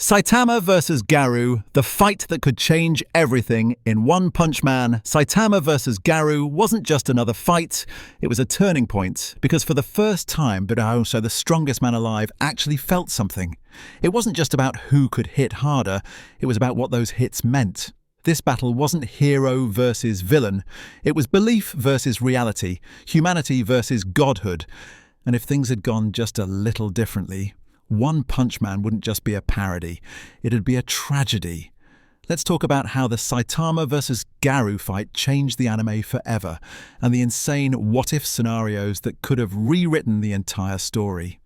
Saitama versus Garou, the fight that could change everything in One Punch Man. Saitama versus Garou wasn't just another fight, it was a turning point, because for the first time, but also the strongest man alive actually felt something. It wasn't just about who could hit harder, it was about what those hits meant. This battle wasn't hero versus villain, it was belief versus reality, humanity versus godhood. And if things had gone just a little differently, One Punch Man wouldn't just be a parody, it'd be a tragedy. Let's talk about how the Saitama versus Garou fight changed the anime forever, and the insane what-if scenarios that could have rewritten the entire story.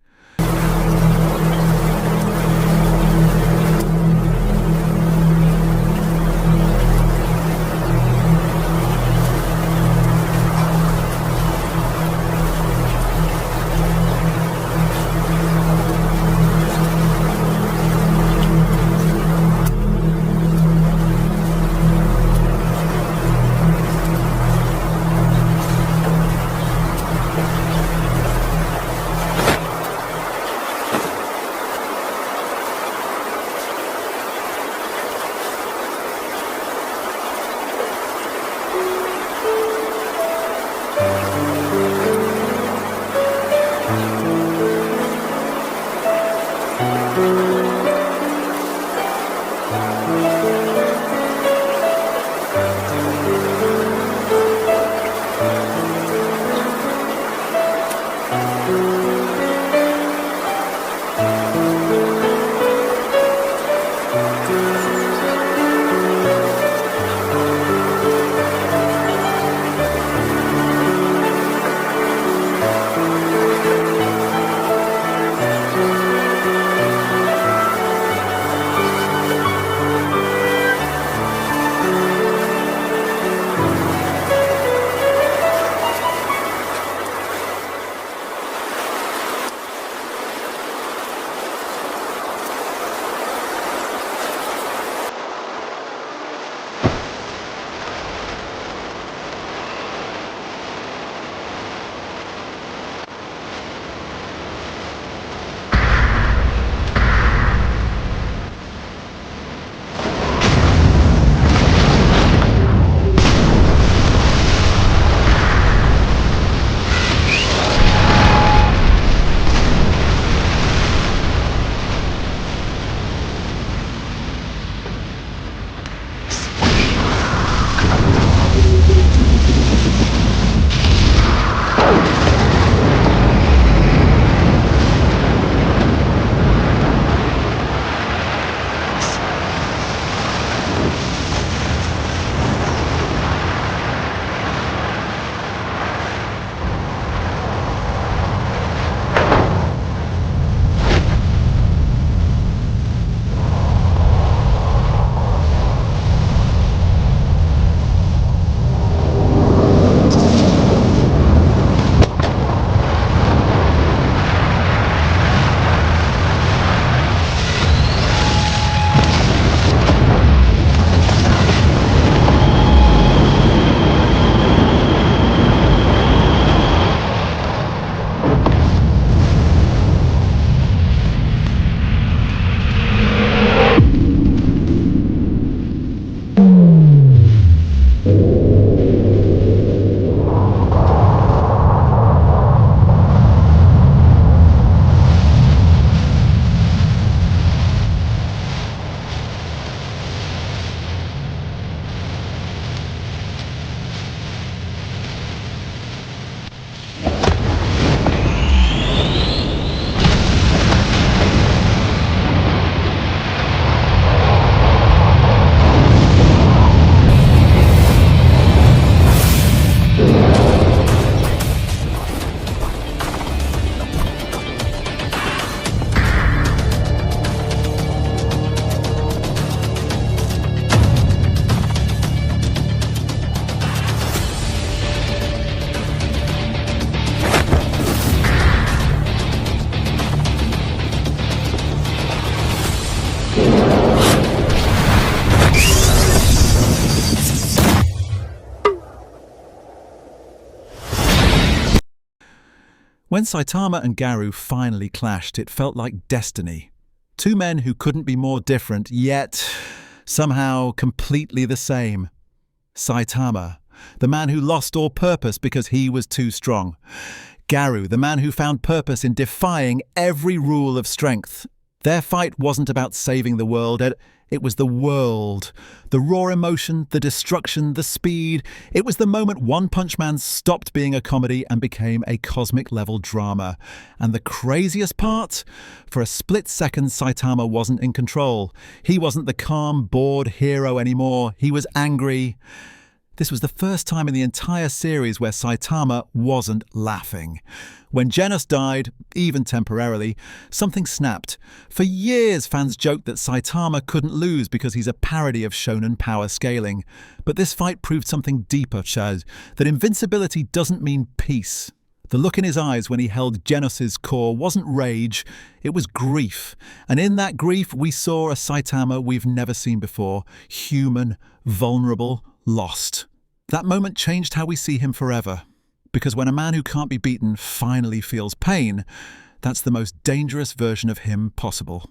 When Saitama and Garou finally clashed, it felt like destiny. Two men who couldn't be more different, yet somehow completely the same. Saitama, the man who lost all purpose because he was too strong. Garou, the man who found purpose in defying every rule of strength. Their fight wasn't about saving the world, it was the world. The raw emotion, the destruction, the speed. It was the moment One Punch Man stopped being a comedy and became a cosmic-level drama. And the craziest part? For a split second, Saitama wasn't in control. He wasn't the calm, bored hero anymore. He was angry. This was the first time in the entire series where Saitama wasn't laughing. When Genos died, even temporarily, something snapped. For years, fans joked that Saitama couldn't lose because he's a parody of shonen power scaling. But this fight proved something deeper, Chad, that invincibility doesn't mean peace. The look in his eyes when he held Genos's core wasn't rage, it was grief. And in that grief, we saw a Saitama we've never seen before. Human, vulnerable, lost. That moment changed how we see him forever. Because when a man who can't be beaten finally feels pain, that's the most dangerous version of him possible.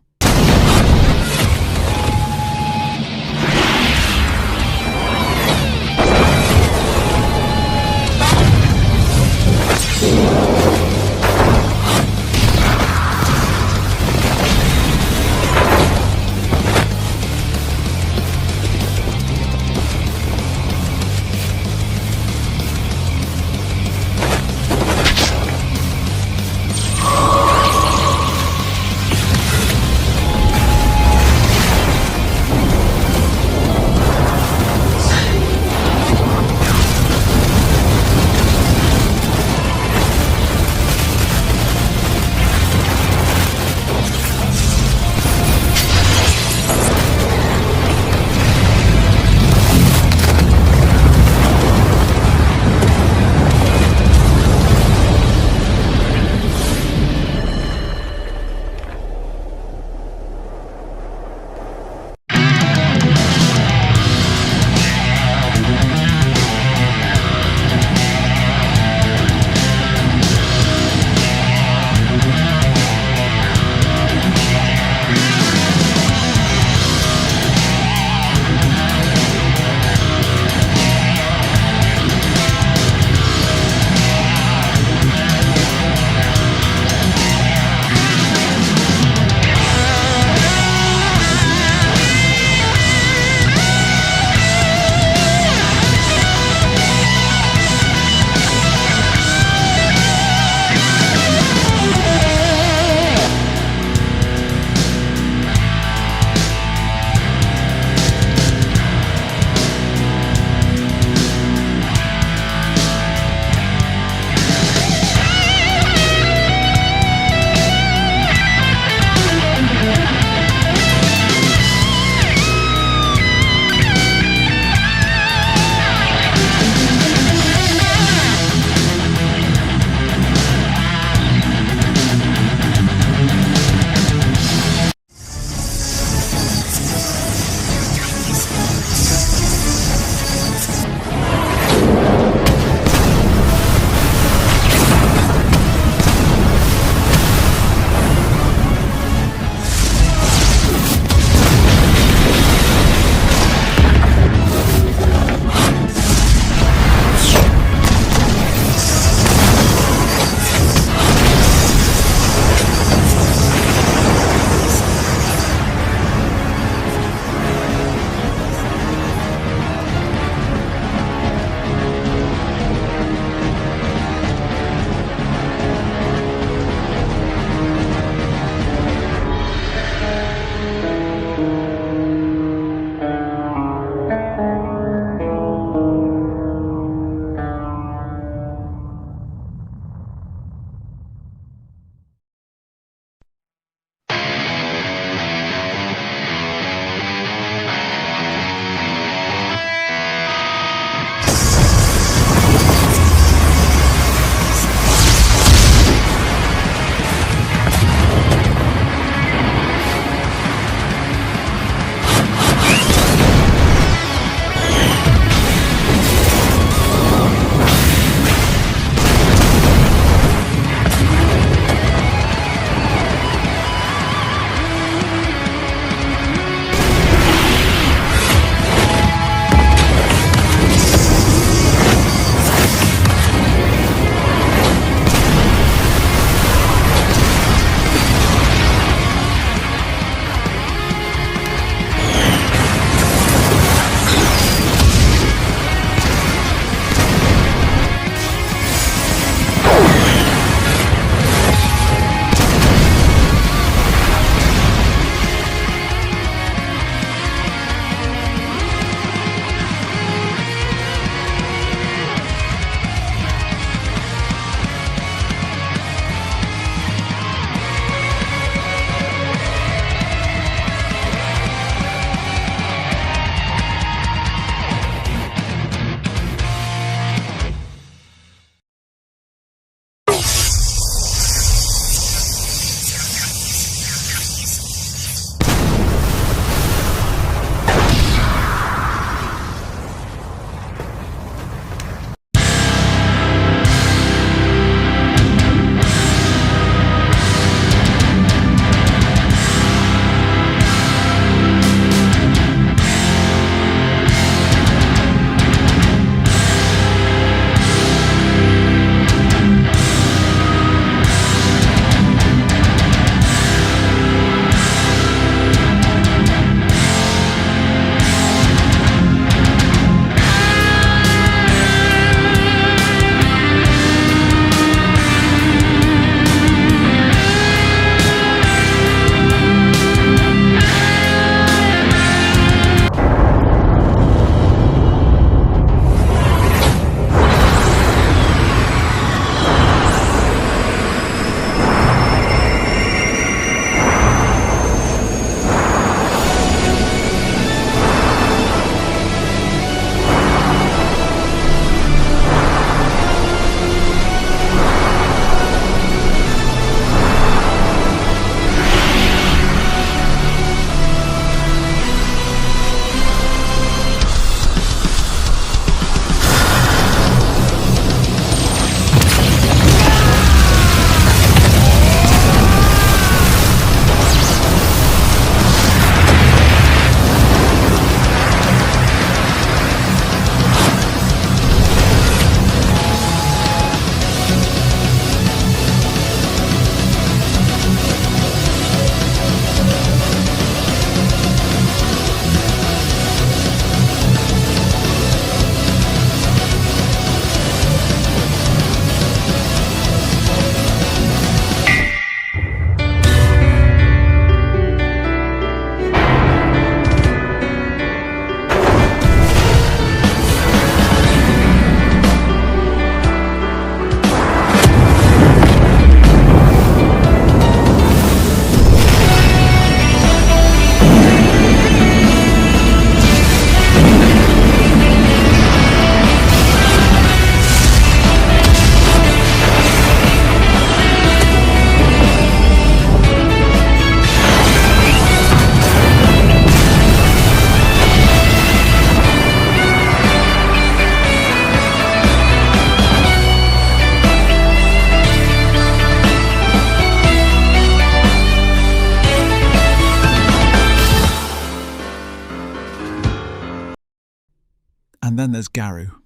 Garou.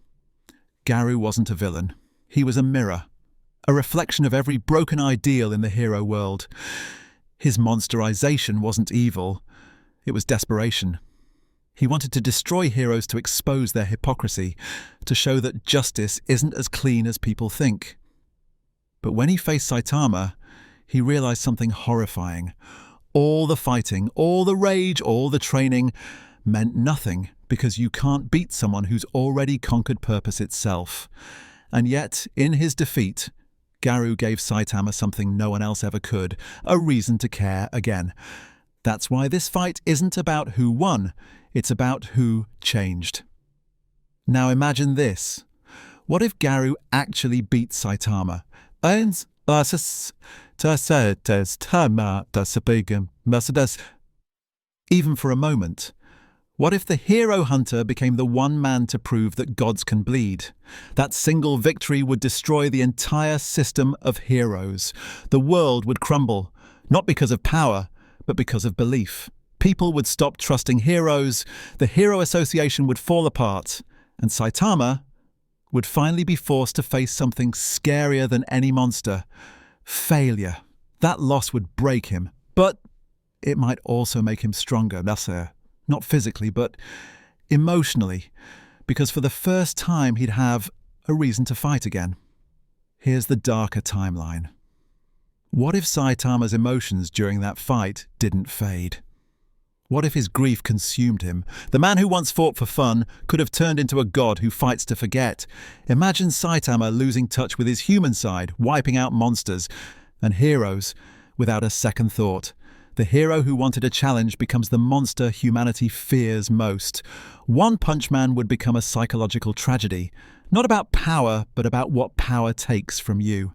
Garou wasn't a villain. He was a mirror, a reflection of every broken ideal in the hero world. His monsterization wasn't evil, it was desperation. He wanted to destroy heroes to expose their hypocrisy, to show that justice isn't as clean as people think. But when he faced Saitama, he realized something horrifying. All the fighting, all the rage, all the training meant nothing because you can't beat someone who's already conquered purpose itself. And yet, in his defeat, Garou gave Saitama something no one else ever could, a reason to care again. That's why this fight isn't about who won, it's about who changed. Now imagine this. What if Garou actually beat Saitama? Even for a moment. What if the hero hunter became the one man to prove that gods can bleed? That single victory would destroy the entire system of heroes. The world would crumble, not because of power, but because of belief. People would stop trusting heroes, the hero association would fall apart, and Saitama would finally be forced to face something scarier than any monster. Failure. That loss would break him, but it might also make him stronger, not physically, but emotionally, because for the first time he'd have a reason to fight again. Here's the darker timeline. What if Saitama's emotions during that fight didn't fade? What if his grief consumed him? The man who once fought for fun could have turned into a god who fights to forget. Imagine Saitama losing touch with his human side, wiping out monsters and heroes without a second thought. The hero who wanted a challenge becomes the monster humanity fears most. One Punch Man would become a psychological tragedy, not about power, but about what power takes from you.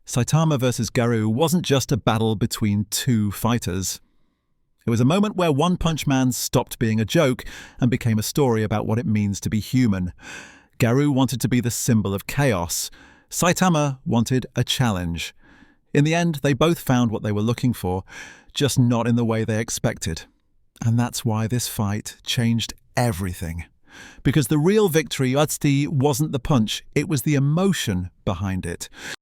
Saitama versus Garou wasn't just a battle between two fighters. It was a moment where One Punch Man stopped being a joke and became a story about what it means to be human. Garou wanted to be the symbol of chaos. Saitama wanted a challenge. In the end, they both found what they were looking for, just not in the way they expected. And that's why this fight changed everything. Because the real victory, wasn't the punch, it was the emotion behind it.